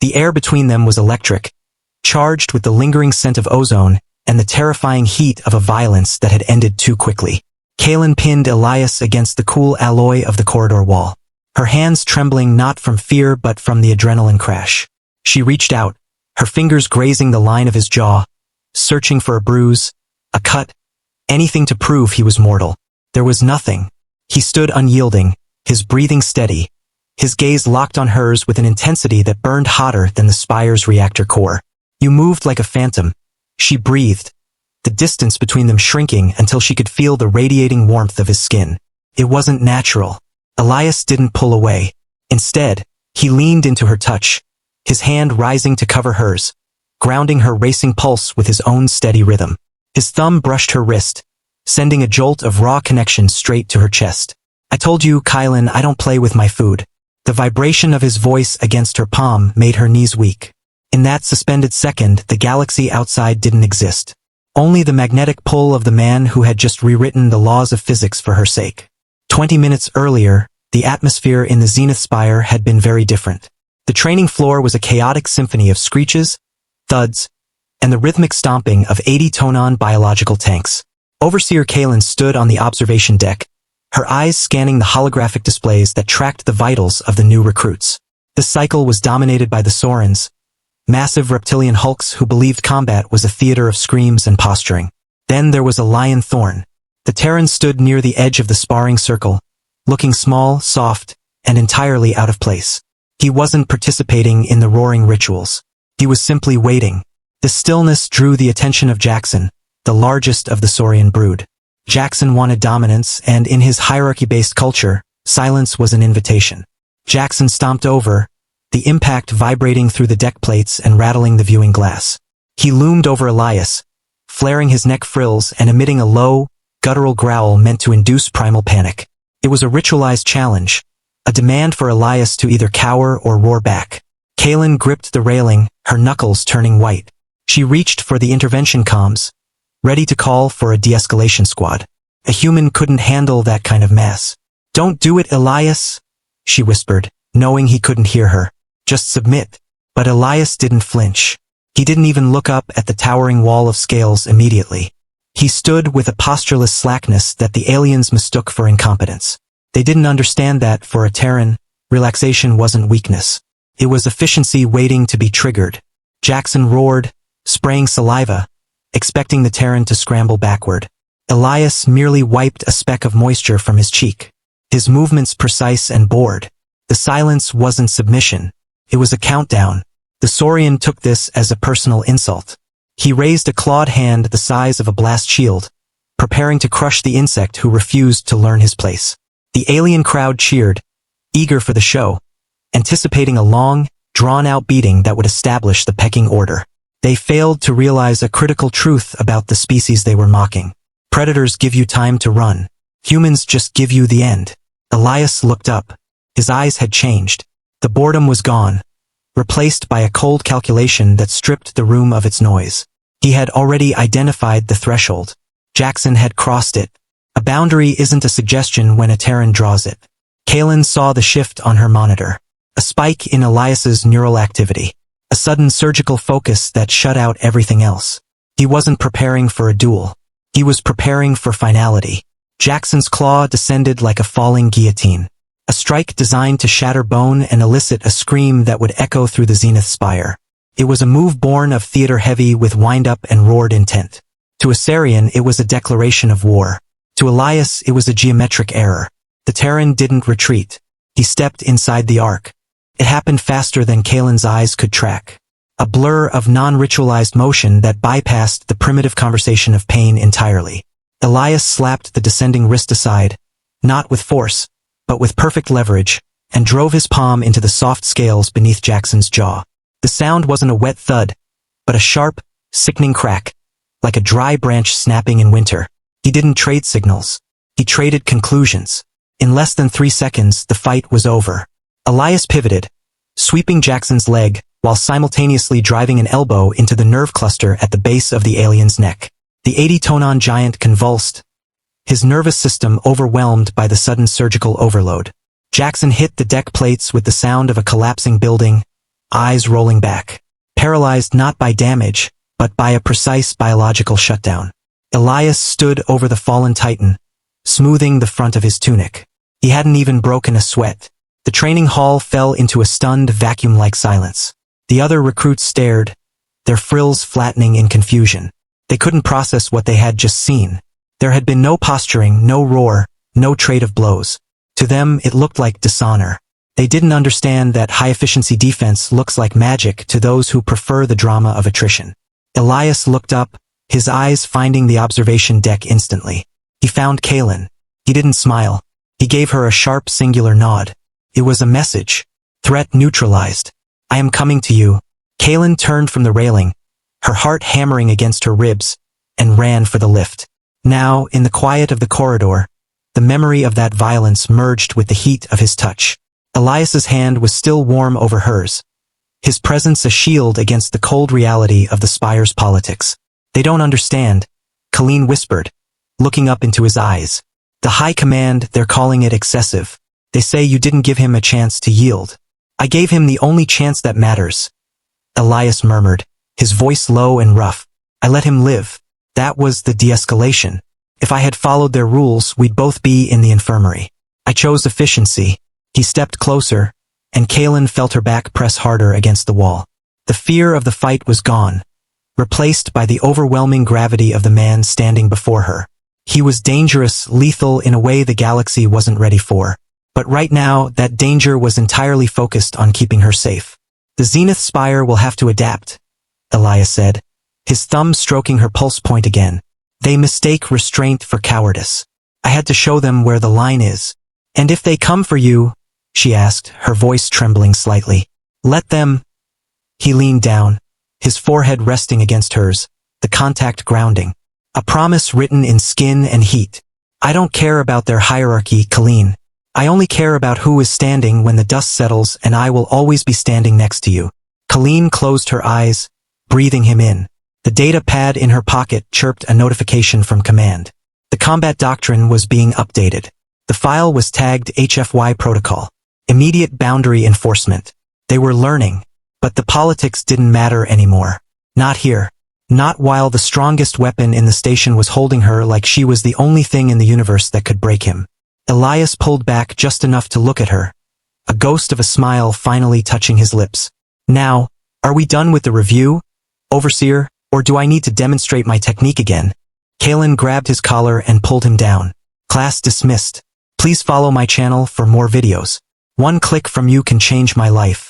The air between them was electric, charged with the lingering scent of ozone and the terrifying heat of a violence that had ended too quickly. Kalin pinned Elias against the cool alloy of the corridor wall, her hands trembling not from fear but from the adrenaline crash. She reached out, her fingers grazing the line of his jaw, searching for a bruise, a cut, anything to prove he was mortal. There was nothing. He stood unyielding, his breathing steady, his gaze locked on hers with an intensity that burned hotter than the Spire's reactor core. "You moved like a phantom," she breathed, the distance between them shrinking until she could feel the radiating warmth of his skin. It wasn't natural. Elias didn't pull away. Instead, he leaned into her touch, his hand rising to cover hers, grounding her racing pulse with his own steady rhythm. His thumb brushed her wrist, sending a jolt of raw connection straight to her chest. "I told you, Kalin, I don't play with my food." The vibration of his voice against her palm made her knees weak. In that suspended second, the galaxy outside didn't exist. Only the magnetic pull of the man who had just rewritten the laws of physics for her sake. 20 minutes earlier, the atmosphere in the Zenith Spire had been very different. The training floor was a chaotic symphony of screeches, thuds, and the rhythmic stomping of 80 Tonan biological tanks. Overseer Kalin stood on the observation deck, her eyes scanning the holographic displays that tracked the vitals of the new recruits. The cycle was dominated by the Sorians, massive reptilian hulks who believed combat was a theater of screams and posturing. Then there was a lion thorn. The Terran stood near the edge of the sparring circle, looking small, soft, and entirely out of place. He wasn't participating in the roaring rituals. He was simply waiting. The stillness drew the attention of Jackson, the largest of the Sorian brood. Jackson wanted dominance, and in his hierarchy-based culture, silence was an invitation. Jackson stomped over, the impact vibrating through the deck plates and rattling the viewing glass. He loomed over Elias, flaring his neck frills and emitting a low, guttural growl meant to induce primal panic. It was a ritualized challenge, a demand for Elias to either cower or roar back. Kalin gripped the railing, her knuckles turning white. She reached for the intervention comms, ready to call for a de-escalation squad. A human couldn't handle that kind of mass. "Don't do it, Elias," she whispered, knowing he couldn't hear her. "Just submit." But Elias didn't flinch. He didn't even look up at the towering wall of scales immediately. He stood with a postureless slackness that the aliens mistook for incompetence. They didn't understand that, for a Terran, relaxation wasn't weakness. It was efficiency waiting to be triggered. Jackson roared, spraying saliva, expecting the Terran to scramble backward. Elias merely wiped a speck of moisture from his cheek, his movements precise and bored. The silence wasn't submission. It was a countdown. The Sorian took this as a personal insult. He raised a clawed hand the size of a blast shield, preparing to crush the insect who refused to learn his place. The alien crowd cheered, eager for the show, anticipating a long, drawn-out beating that would establish the pecking order. They failed to realize a critical truth about the species they were mocking. Predators give you time to run. Humans just give you the end. Elias looked up. His eyes had changed. The boredom was gone, replaced by a cold calculation that stripped the room of its noise. He had already identified the threshold. Jackson had crossed it. A boundary isn't a suggestion when a Terran draws it. Kalin saw the shift on her monitor. A spike in Elias's neural activity. A sudden surgical focus that shut out everything else. He wasn't preparing for a duel. He was preparing for finality. Jackson's claw descended like a falling guillotine. A strike designed to shatter bone and elicit a scream that would echo through the Zenith Spire. It was a move born of theater heavy with wind-up and roared intent. To a Sorian, it was a declaration of war. To Elias, it was a geometric error. The Terran didn't retreat. He stepped inside the arc. It happened faster than Kalin's eyes could track. A blur of non-ritualized motion that bypassed the primitive conversation of pain entirely. Elias slapped the descending wrist aside, not with force, but with perfect leverage, and drove his palm into the soft scales beneath Jackson's jaw. The sound wasn't a wet thud, but a sharp, sickening crack, like a dry branch snapping in winter. He didn't trade signals. He traded conclusions. In less than 3 seconds, the fight was over. Elias pivoted, sweeping Jackson's leg, while simultaneously driving an elbow into the nerve cluster at the base of the alien's neck. The 80-tonon giant convulsed, his nervous system overwhelmed by the sudden surgical overload. Jackson hit the deck plates with the sound of a collapsing building, eyes rolling back. Paralyzed not by damage, but by a precise biological shutdown. Elias stood over the fallen Titan, smoothing the front of his tunic. He hadn't even broken a sweat. The training hall fell into a stunned, vacuum-like silence. The other recruits stared, their frills flattening in confusion. They couldn't process what they had just seen. There had been no posturing, no roar, no trade of blows. To them, it looked like dishonor. They didn't understand that high-efficiency defense looks like magic to those who prefer the drama of attrition. Elias looked up, his eyes finding the observation deck instantly. He found Kalin. He didn't smile. He gave her a sharp singular nod. It was a message. Threat neutralized. I am coming to you. Kalin turned from the railing, her heart hammering against her ribs, and ran for the lift. Now, in the quiet of the corridor, the memory of that violence merged with the heat of his touch. Elias's hand was still warm over hers, his presence a shield against the cold reality of the Spire's politics. They don't understand, Kalin whispered, looking up into his eyes. The High Command, they're calling it excessive. They say you didn't give him a chance to yield. I gave him the only chance that matters. Elias murmured, his voice low and rough. I let him live. That was the de-escalation. If I had followed their rules, we'd both be in the infirmary. I chose efficiency. He stepped closer, and Kalin felt her back press harder against the wall. The fear of the fight was gone, replaced by the overwhelming gravity of the man standing before her. He was dangerous, lethal in a way the galaxy wasn't ready for. But right now, that danger was entirely focused on keeping her safe. The Zenith Spire will have to adapt, Elias said, his thumb stroking her pulse point again. They mistake restraint for cowardice. I had to show them where the line is. And if they come for you, she asked, her voice trembling slightly. Let them. He leaned down, his forehead resting against hers, the contact grounding. A promise written in skin and heat. I don't care about their hierarchy, Kalin. I only care about who is standing when the dust settles, and I will always be standing next to you. Kalin closed her eyes, breathing him in. The data pad in her pocket chirped a notification from command. The combat doctrine was being updated. The file was tagged HFY protocol. Immediate boundary enforcement. They were learning, but the politics didn't matter anymore. Not here. Not while the strongest weapon in the station was holding her like she was the only thing in the universe that could break him. Elias pulled back just enough to look at her, a ghost of a smile finally touching his lips. Now, are we done with the review, Overseer, or do I need to demonstrate my technique again? Kalin grabbed his collar and pulled him down. Class dismissed. Please follow my channel for more videos. One click from you can change my life.